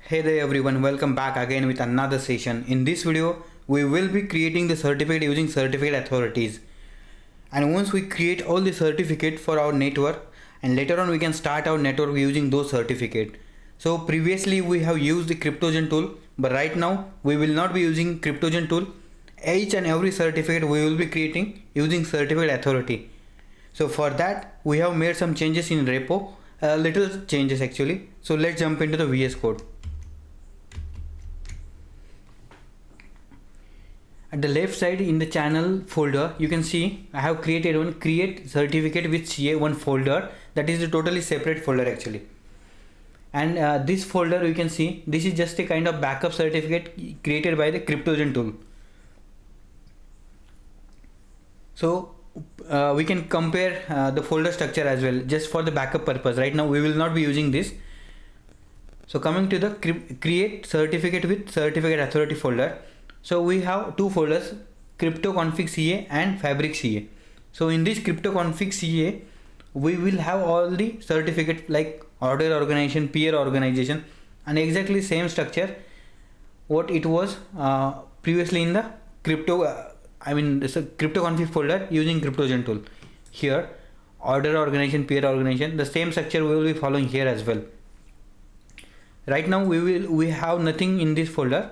Hey there everyone, welcome back again with another session. In this video, we will be creating the certificate using certificate authorities. And once we create all the certificate for our network, and later on we can start our network using those certificate. So previously we have used the Cryptogen tool, but right now we will not be using Cryptogen tool. Each and every certificate we will be creating using certificate authority. So for that we have made some changes in repo, little changes actually. So let's jump into the VS Code. At the left side in the channel folder, you can see I have created one create certificate with CA1 folder. That is a totally separate folder actually. And this folder you can see this is just a kind of backup certificate created by the Cryptogen tool. So we can compare the folder structure as well just for the backup purpose. Right now we will not be using this. So coming to the create certificate with certificate authority folder. So we have two folders, CryptoConfig CA and Fabric CA. So in this CryptoConfig CA, we will have all the certificate like order organization, peer organization, and exactly same structure what it was previously in the CryptoConfig folder using Cryptogen tool. Here, order organization, peer organization, the same structure we will be following here as well. Right now we have nothing in this folder.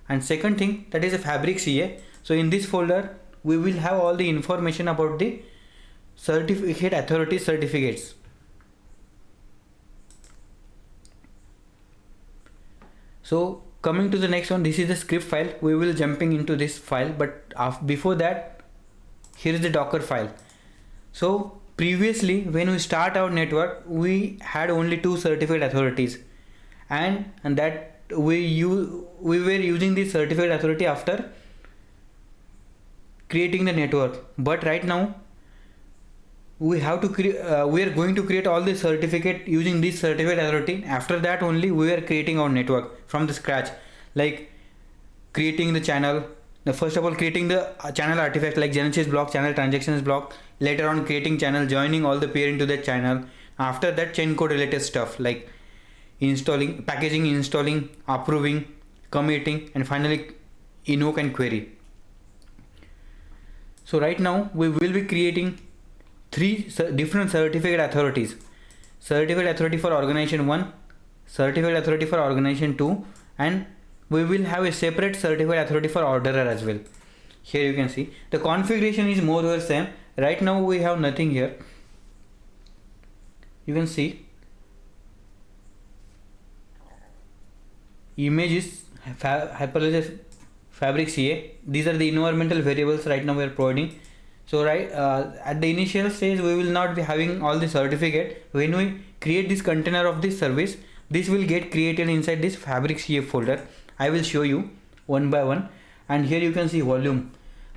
And second thing, that is a Fabric CA. So in this folder we will have all the information about the certificate authority certificates. So coming to the next one, this is the script file. We will jumping into this file, but before that, here is the Docker file. So previously when we start our network, we had only two certificate authorities, and that we were using the certificate authority after creating the network. But right now we have to we are going to create all the certificate using this certificate authority. After that only we are creating our network from the scratch, like creating the channel. First of all, creating the channel artifact like Genesis block, channel transactions block. Later on, creating channel, joining all the peer into that channel. After that, chain code related stuff like installing, packaging, installing, approving, committing, and finally invoke and query. So right now we will be creating three different certificate authorities: certificate authority for organization 1, certificate authority for organization 2, and we will have a separate certificate authority for orderer as well. Here you can see the configuration is more or less same. Right now we have nothing here. You can see image is hyperledger Fabric CA. These are the environmental variables right now we are providing. So at the initial stage we will not be having all the certificate. When we create this container of this service, this will get created inside this Fabric CA folder. I will show you one by one. And here you can see volume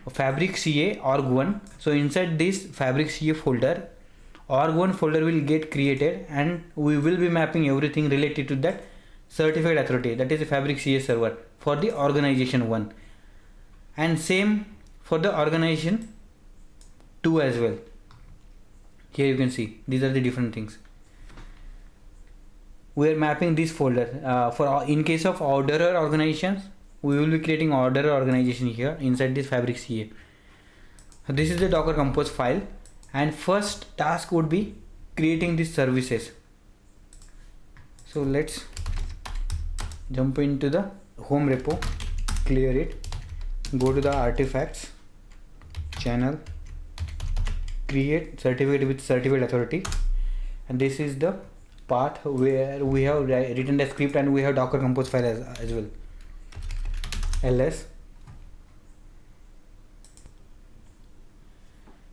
Fabric CA org1. So inside this Fabric CA folder, org1 folder will get created, and we will be mapping everything related to that certificate authority, that is a Fabric CA server for the organization 1, and same for the organization 2 as well. Here you can see these are the different things. We are mapping this folder for in case of orderer organizations. We will be creating orderer organization here inside this Fabric CA. So this is the Docker Compose file, and first task would be creating these services. So let's jump into the home repo, clear it, go to the artifacts, channel, create certificate with certificate authority, and this is the path where we have written the script, and we have Docker Compose file as well. ls.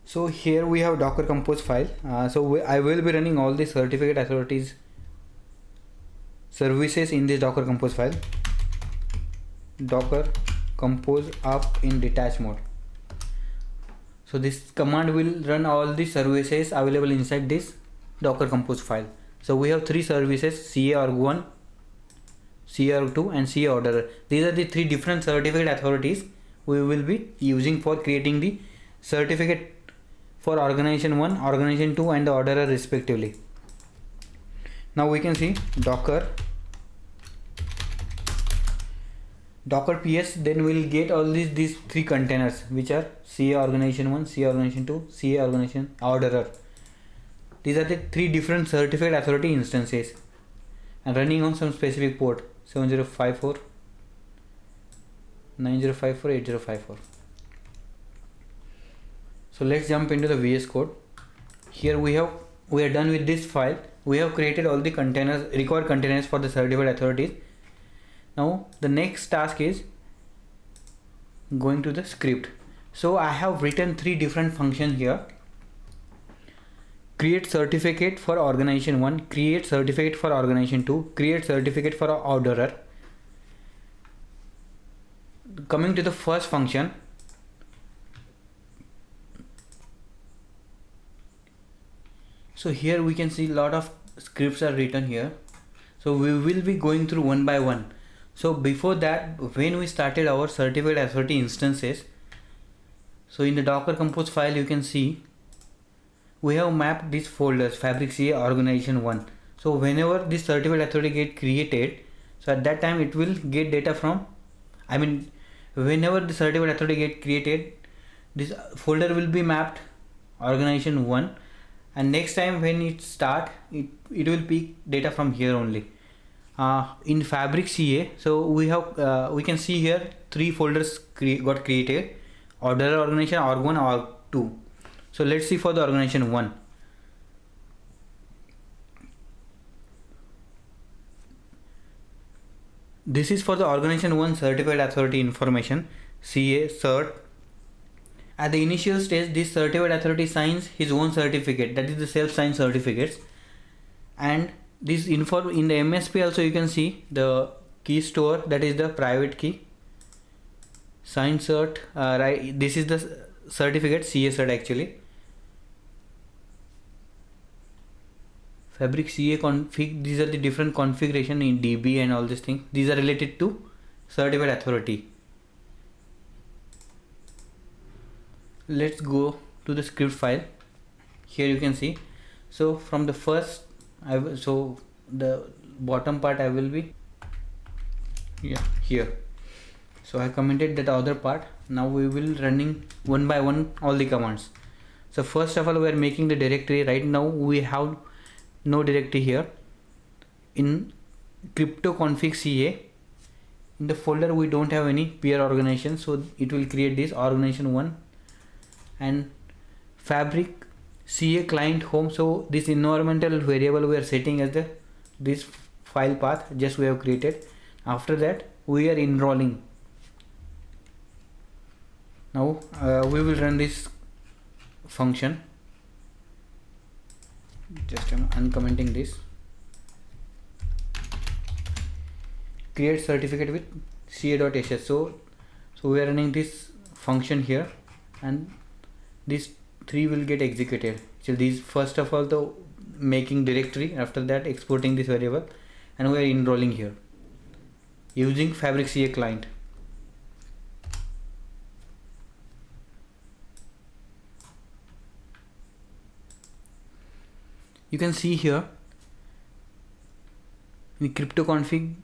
So here we have Docker Compose file. I will be running all the certificate authorities services in this Docker Compose file. Docker Compose up in detach mode. So this command will run all the services available inside this Docker Compose file. So we have three services: CA org1, CA org2, and CA orderer. These are the three different certificate authorities we will be using for creating the certificate for organization 1, organization 2, and the orderer respectively. Now we can see Docker docker ps, then we'll get all these three containers, which are CA organization 1, CA organization 2, CA organization orderer. These are the three different certificate authority instances and running on some specific port 7054, 9054, 8054. So let's jump into the VS Code. Here we are done with this file. We have created all the containers, required containers for the certified authorities. Now the next task is going to the script. So I have written three different functions here. Create certificate for organization 1, create certificate for organization 2, create certificate for orderer. Coming to the first function, so here we can see a lot of scripts are written here. So we will be going through one by one. So before that, when we started our certificate authority instances, so in the Docker Compose file you can see we have mapped these folders, Fabric CA organization 1. So whenever this certificate authority get created, so at that time it will get data from, whenever the certificate authority get created, this folder will be mapped organization 1, and next time when it start, it will pick data from here only. In Fabric CA, so we can see here three folders got created: orderer organization, org1, org2. So let's see for the organization 1. This is for the organization 1 certified authority information, CA cert. At the initial stage, this certified authority signs his own certificate, that is the self-signed certificates. And this info in the MSP also you can see the key store, that is the private key. Sign cert, right? This is the certificate, CA cert actually. Fabric CA config, these are the different configuration in DB and all these things. These are related to certified authority. Let's go to the script file. Here you can see. So from the first, so the bottom part I will be here. So I commented that other part. Now we will running one by one all the commands. So first of all, we are making the directory. Right now we have no directory here. In crypto config CA, in the folder we don't have any peer organization, so it will create this organization 1 and Fabric CA client home. So this environmental variable we are setting as this file path just we have created. After that we are enrolling. Now we will run this function. Just I'm uncommenting this. Create certificate with ca.sh. So we are running this function here, and these three will get executed. So these first of all the making directory, after that exporting this variable, and we are enrolling here using Fabric CA client. You can see here in crypto config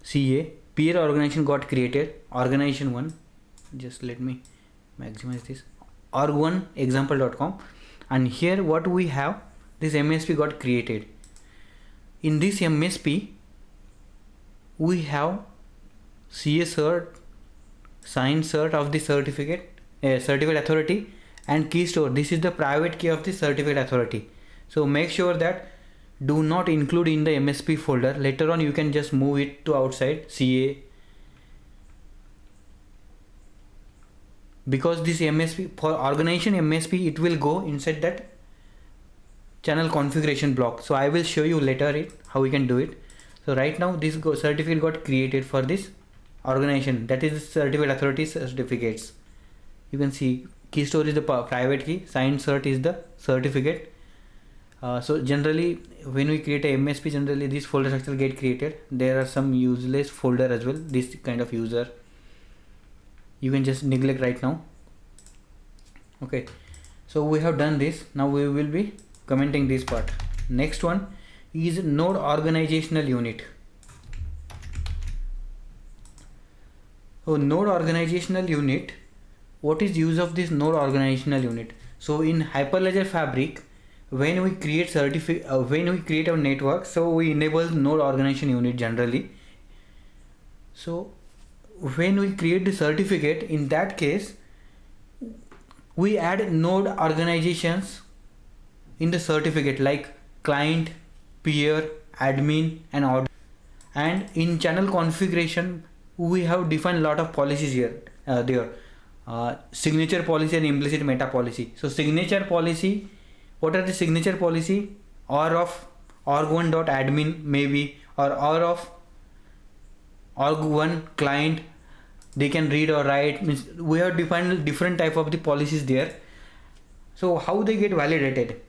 CA, peer organization got created, organization 1. Just let me maximize this, org1 example.com, and here what we have, this MSP got created. In this MSP we have CA cert, signed cert of the certificate, certificate authority, and key store. This is the private key of the certificate authority. So make sure that do not include in the MSP folder. Later on you can just move it to outside CA, because this MSP for organization MSP, it will go inside that channel configuration block. So I will show you later how we can do it. So right now this certificate got created for this organization, that is certificate authority certificates. You can see key store is the private key, signed cert is the certificate. So generally when we create a MSP, generally this folder structure get created. There are some useless folder as well, this kind of user you can just neglect right now. Okay, so we have done this. Now we will be commenting this part. Next one is node organizational unit. So node organizational unit, what is use of this node organizational unit? So in Hyperledger Fabric, when we create when we create a network, so we enable node organization unit generally. So when we create the certificate, in that case we add node organizations in the certificate like client, peer, admin and order. And in channel configuration we have defined a lot of policies here. Signature policy and implicit meta policy. So signature policy, what are the signature policy? Or of org1.admin maybe, or of org1 client, they can read or write. Means we have defined different type of the policies there. So how they get validated?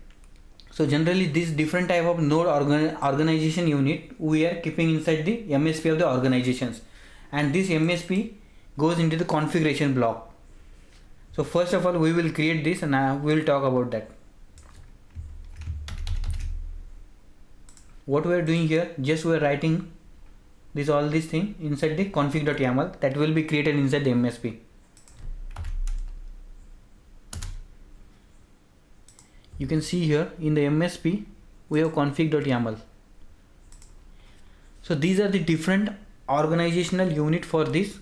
So generally this different type of node organization unit we are keeping inside the MSP of the organizations, and this MSP goes into the configuration block. So first of all we will create this, and we will talk about that. What we are doing here, just we are writing this all this thing inside the config.yaml that will be created inside the MSP. You can see here in the MSP we have config.yaml. So these are the different organizational unit for this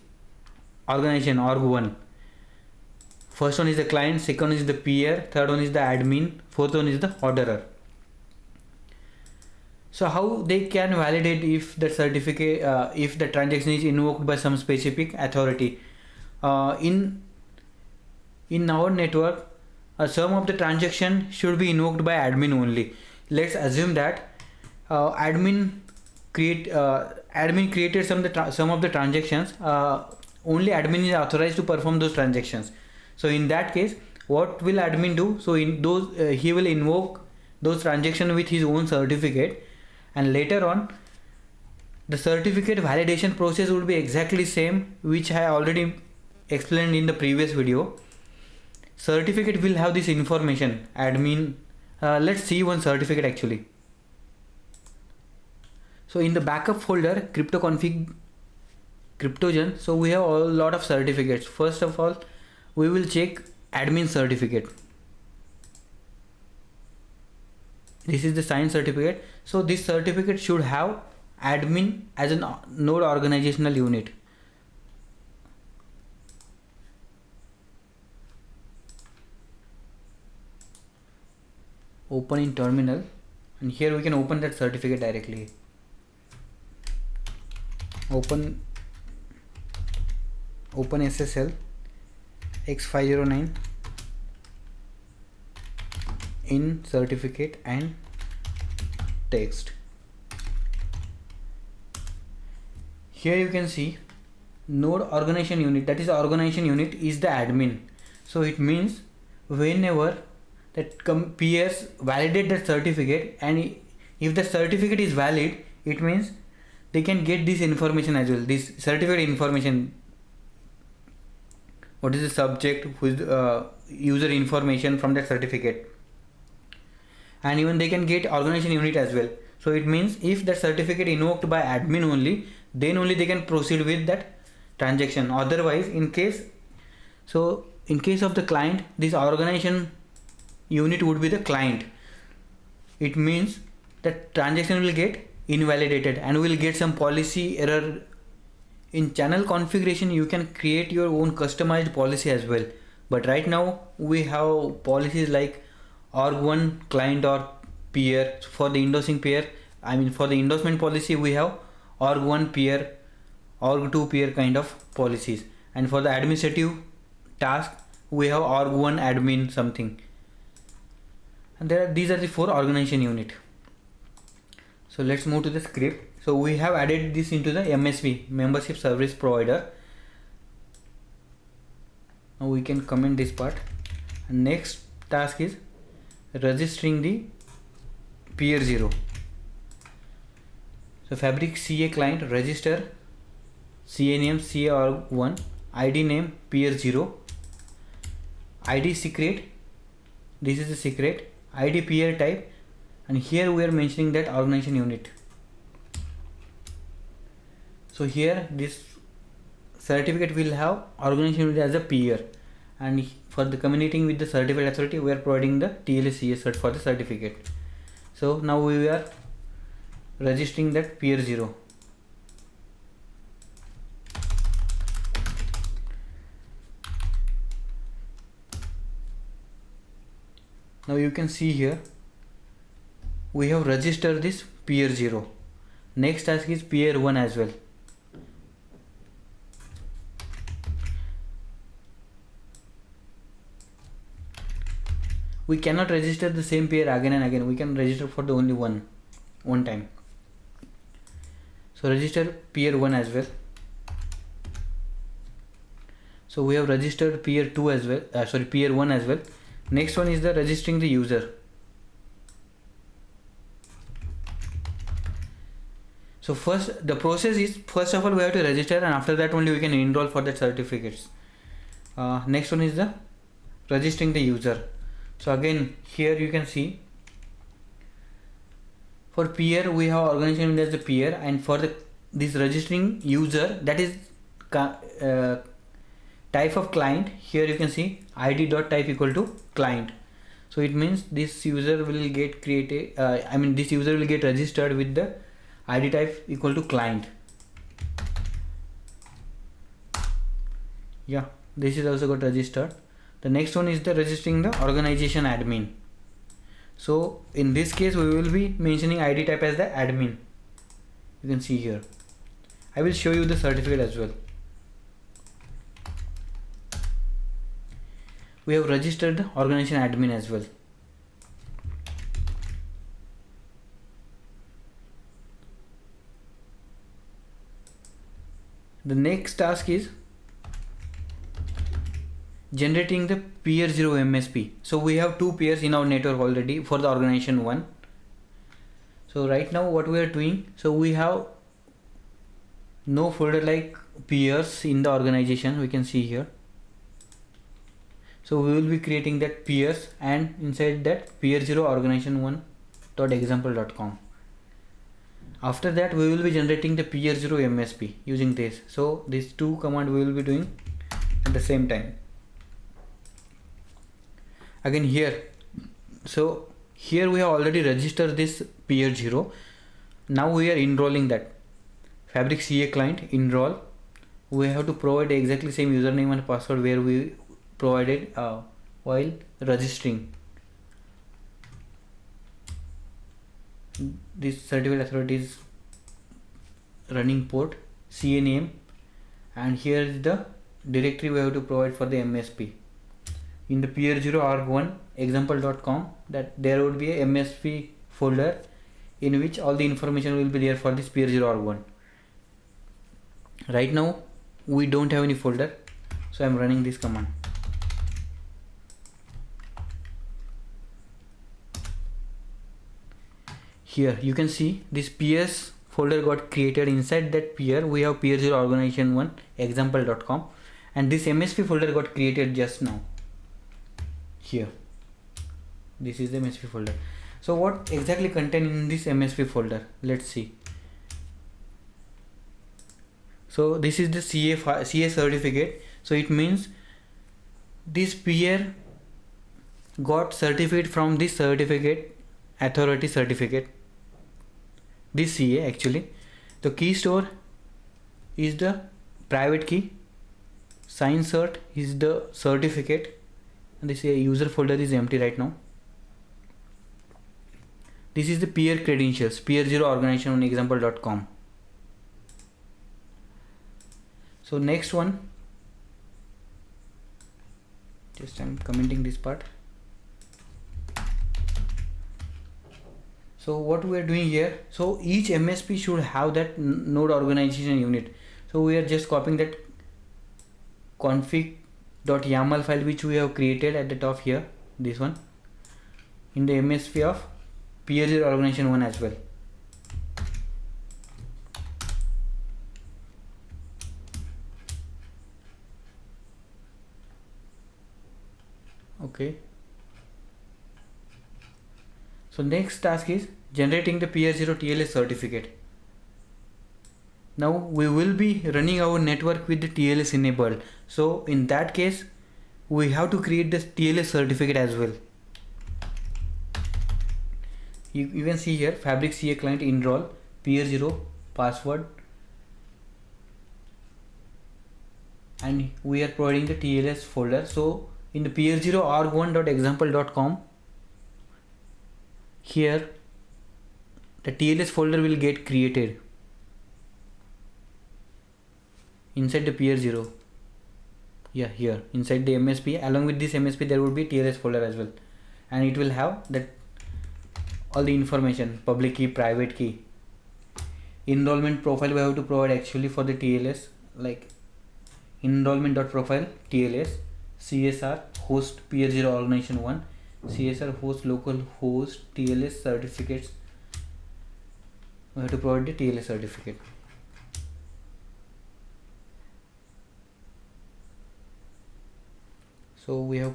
organization org1. First one is the client, second is the peer, third one is the admin, fourth one is the orderer. So how they can validate if the certificate, if the transaction is invoked by some specific authority? In our network, some of the transaction should be invoked by admin only. Let's assume that admin created some of the transactions. Only admin is authorized to perform those transactions. So in that case, what will admin do? So in those he will invoke those transactions with his own certificate, and later on the certificate validation process would be exactly same, which I already explained in the previous video. Certificate will have this information admin. Let's see one certificate actually. So in the backup folder cryptoconfig cryptogen, so we have a lot of certificates. First of all we will check admin certificate. This is the signed certificate. So this certificate should have admin as a node organizational unit. Open in terminal, and here we can open that certificate directly. Open SSL X509 in certificate and text. Here you can see node organization unit, that is organization unit is the admin. So it means whenever that peers validate that certificate, and if the certificate is valid, it means they can get this information as well, this certificate information. What is the subject, who is the user information from that certificate, and even they can get organization unit as well. So it means if that certificate invoked by admin only, then only they can proceed with that transaction. Otherwise, in case of the client, this organization unit would be the client. It means that transaction will get invalidated and will get some policy error. In channel configuration you can create your own customized policy as well, but right now we have policies like org1 client or peer. For the endorsing peer, for the endorsement policy we have org1 peer, org2 peer kind of policies, and for the administrative task we have org1 admin something, and these are the 4 organization unit. So let's move to the script. So we have added this into the MSP, membership service provider. Now we can comment this part, and next task is registering the peer 0. So Fabric CA client, register CA name CA org1, ID name peer 0, ID secret, this is the secret, ID peer type, and here we are mentioning that organization unit. So here this certificate will have organization unit as a peer, and for the communicating with the certified authority we are providing the TLS cert for the certificate. So now we are registering that peer 0. Now you can see here we have registered this peer 0. Next task is peer 1 as well. We cannot register the same peer again and again. We can register for the only one time. So register peer 1 as well. So we have registered peer 2 as well, peer 1 as well. Next one is the registering the user. So first the process is, first of all we have to register, and after that only we can enroll for the certificates. Next one is the registering the user. So again here you can see for peer we have organization as the peer, and for this registering user, that is type of client. Here you can see id.type equal to client. So it means this user will get created, this user will get registered with the id type equal to client. Yeah, this is also got registered. The next one is the registering the organization admin. So in this case we will be mentioning id type as the admin. You can see here. I will show you the certificate as well. We have registered the organization admin as well. The next task is generating the peer 0 MSP. So we have 2 peers in our network already for the organization 1. So right now what we are doing, so we have no folder like peers in the organization, we can see here. So we will be creating that peers, and inside that peer 0 organization1.example.com. After that we will be generating the peer 0 MSP using this. So these 2 commands we will be doing at the same time. Again here, so here we have already registered this peer 0. Now we are enrolling that Fabric CA client enroll. We have to provide exactly same username and password where we provided while registering. This certificate authority is running port, CA name, and here is the directory we have to provide for the MSP. In the peer 0 org1 example.com, that there would be a MSP folder in which all the information will be there for this peer 0 org1. Right now we don't have any folder, so I am running this command. Here you can see this peers folder got created. Inside that peer we have peer 0 organization1 example.com, and this MSP folder got created just now. Here this is the MSP folder. So what exactly contained in this MSP folder, let's see. So this is the CA certificate. So it means this peer got certificate from this certificate authority certificate, this CA actually. The key store is the private key, sign cert is the certificate, and this user folder is empty right now. This is the peer credentials, peer 0 organization on example.com. So next one, just I'm commenting this part. So what we are doing here, so each MSP should have that node organization unit. So we are just copying that config.yaml file which we have created at the top here, this one, in the MSP of peer 0 organization 1 as well. Okay. So next task is generating the peer 0 TLS certificate. Now we will be running our network with the TLS enabled. So in that case, we have to create this TLS certificate as well. You can see here Fabric CA client enroll peer 0 password, and we are providing the TLS folder. So in the peer 0 org1.example.com, here the TLS folder will get created inside the peer 0. Yeah, here inside the MSP, along with this MSP there would be TLS folder as well, and it will have that all the information, public key, private key, enrollment profile we have to provide actually for the TLS, like enrollment.profile TLS, CSR host peer 0 organization 1, CSR host local host TLS certificates. We have to provide the TLS certificate. So we have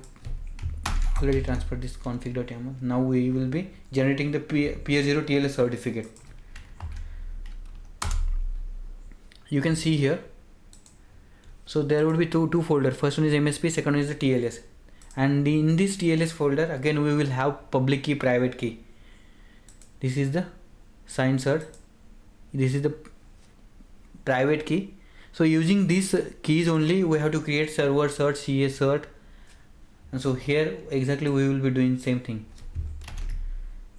already transferred this config.yaml. Now we will be generating the peer 0 TLS certificate. You can see here. So there would be two folders. First one is MSP, second one is the TLS. And in this TLS folder, again we will have public key, private key. This is the sign cert. This is the private key. So using these keys only, we have to create server cert, CA cert. And so here exactly we will be doing same thing.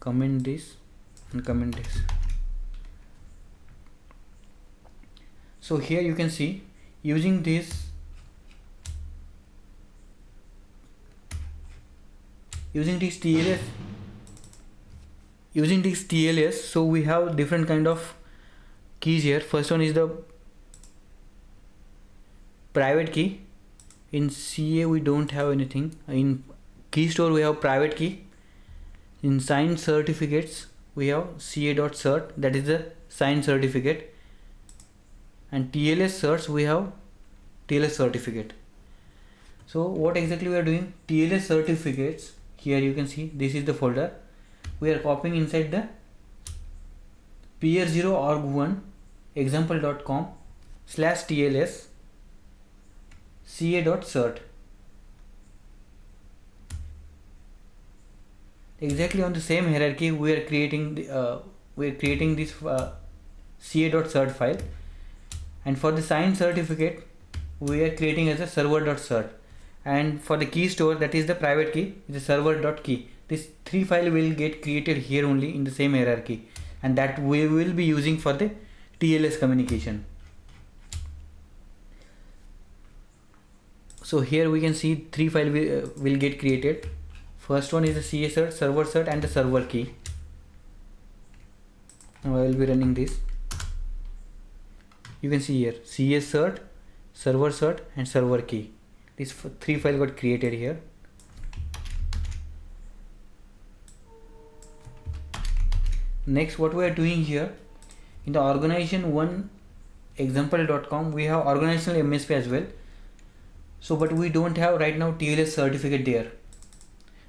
Comment this and comment this. So here you can see using this TLS, so we have different kind of keys here. First one is the private key. In CA we don't have anything. In key store we have private key. In signed certificates we have ca.cert, that is the signed certificate, and TLS certs we have TLS certificate. So what exactly we are doing? TLS certificates, here you can see this is the folder. We are copying inside the peer 0 org1 example.com /TLS ca.cert. Exactly on the same hierarchy we are creating this ca.cert file, and for the signed certificate we are creating as a server.cert, and for the key store, that is the private key, is a server.key. This three file will get created here only in the same hierarchy, and that we will be using for the TLS communication. So here we can see three files will get created. First one is the CA cert, server cert, and the server key. Now I will be running this. You can see here CA cert, server cert, and server key. These three files got created here. Next, what we are doing here in the organization 1 example.com, we have organizational MSP as well. So but we don't have right now TLS certificate there.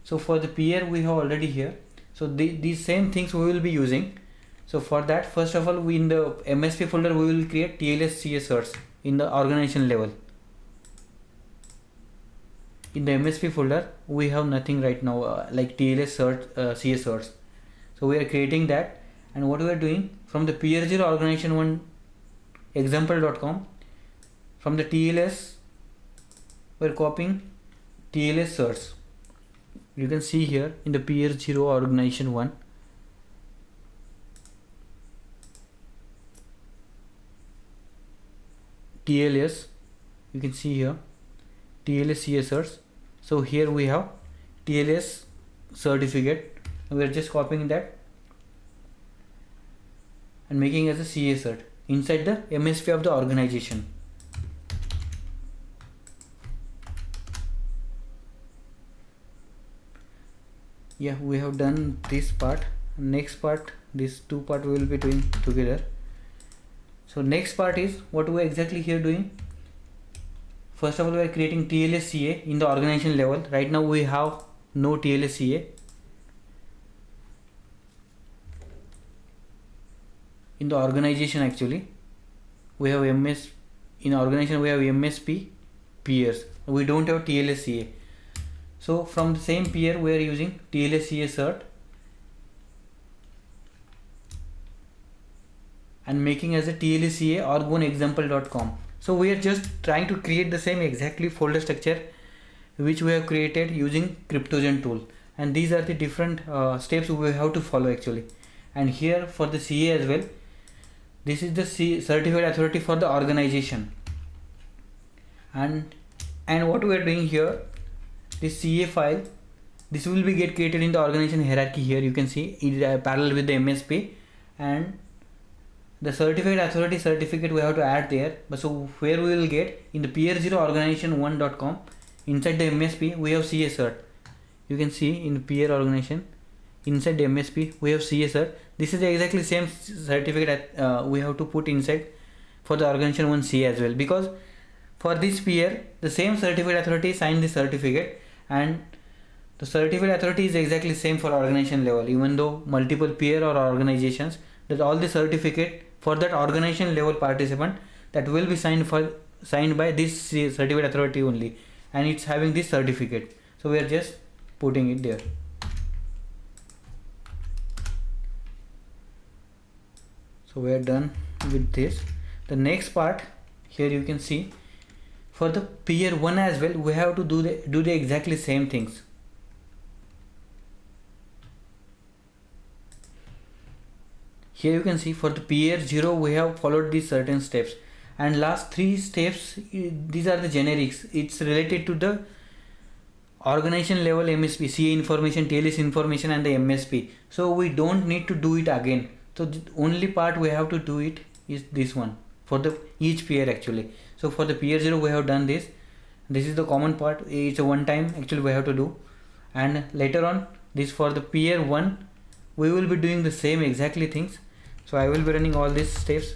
So for the peer we have already here. So these same things we will be using. So for that, first of all, in the MSP folder we will create TLS CA certs in the organization level. In the MSP folder we have nothing right now like TLS cert, CA certs. So we are creating that, and what we are doing from the peer 0 organization 1 example.com, from the TLS we are copying TLS certs. You can see here in the peer 0 organization 1, TLS, you can see here TLS CA certs. So here we have TLS certificate, we are just copying that and making as a CA cert inside the MSP of the organization. Yeah, we have done this part. Next part, these two part we will be doing together. So next part is what we are exactly here doing. First of all, we are creating TLS CA in the organization level. Right now we have no TLS CA. In the organization actually. we have MS, in organization we have MSP peers, we don't have TLSCA. So from the same peer we are using TLSCA cert and making as a TLSCA org1example.com. So we are just trying to create the same exactly folder structure which we have created using Cryptogen tool, and these are the different steps we have to follow actually. And here for the CA as well, this is the certified authority for the organization, and what we are doing here, this CA file, this will be get created in the organization hierarchy. Here you can see it parallel with the MSP, and the certified authority certificate we have to add there. But so where we will get in the peer0organization1.com, inside the MSP we have CA cert. You can see in peer organization inside the MSP we have CA cert. This is exactly same certificate we have to put inside for the organization 1 CA as well, because for this peer the same certificate authority signed the certificate, and the certificate authority is exactly same for organization level, even though multiple peer or organizations, that all the certificate for that organization level participant that will be signed by this certificate authority only, and it's having this certificate. So we are just putting it there. So we are done with this. The next part, here you can see for the peer 1 as well we have to do the exactly same things. Here you can see for the peer 0 we have followed these certain steps, and last 3 steps, these are the generics. It's related to the organization level MSP, CA information, TLS information and the MSP. So we don't need to do it again. So the only part we have to do it is this one for the each peer actually. So for the peer 0 we have done this. This is the common part. It's a one time actually we have to do, and later on this for the peer 1 we will be doing the same exactly things. So I will be running all these steps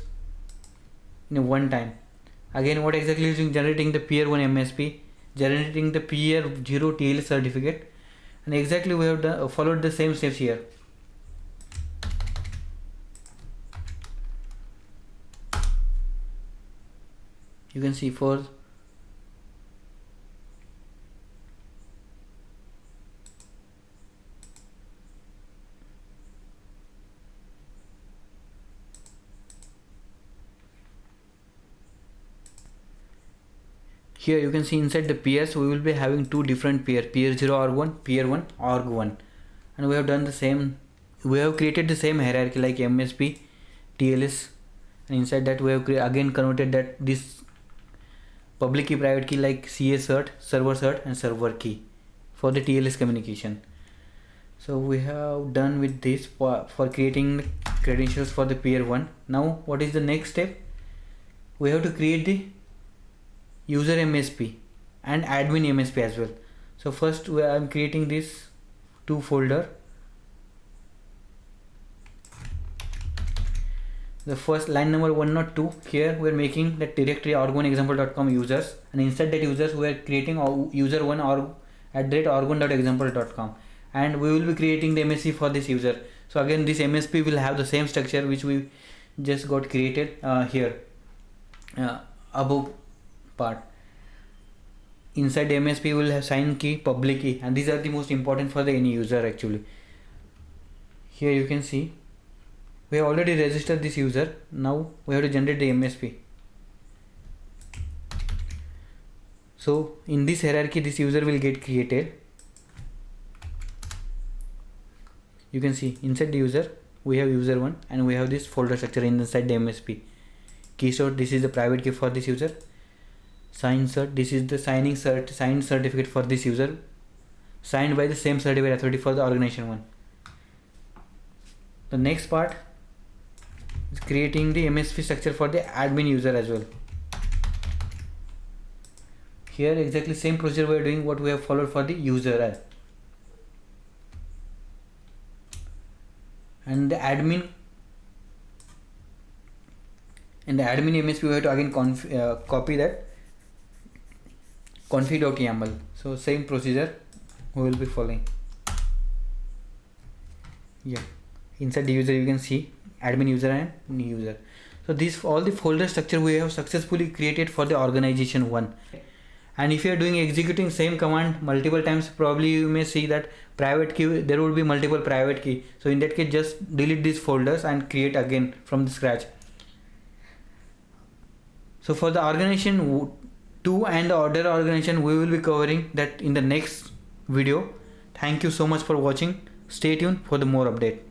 in one time. Again, what exactly is generating the peer 1 MSP, generating the peer 0 TLS certificate, and exactly we have done, followed the same steps here. You can see for here you can see inside the peers we will be having two different peer 0 org1, peer 1 org1, and we have done the same. We have created the same hierarchy like MSP, TLS, and inside that we have again converted that this public key private key like CA cert, and server key for the TLS communication. So we have done with this for creating credentials for the peer 1. Now what is the next step? We have to create the user MSP and admin MSP as well. So first I am creating this 2 folder. The first line number 102, here we are making the directory org1example.com users, and inside that users we are creating user1 org1.example.com, and we will be creating the MSP for this user. So again this MSP will have the same structure which we just got created here above part. Inside the MSP we will have sign key, public key, and these are the most important for the any user actually. Here you can see we have already registered this user. Now we have to generate the MSP. So in this hierarchy this user will get created. You can see inside the user we have user 1 and we have this folder structure inside the MSP. Key sort, this is the private key for this user. Sign cert, this is the signed certificate for this user, signed by the same certificate authority for the organization 1. The next part is creating the MSP structure for the admin user as well. Here exactly same procedure we are doing what we have followed for the user, and the admin MSP we have to again copy that config.yaml. So same procedure we will be following. Yeah, inside the user you can see admin user and new user. So these all the folder structure we have successfully created for the organization 1. And if you are doing executing same command multiple times, probably you may see that private key, there would be multiple private key. So in that case, just delete these folders and create again from the scratch. So for the organization 2 and the order organization, we will be covering that in the next video. Thank you so much for watching. Stay tuned for the more update.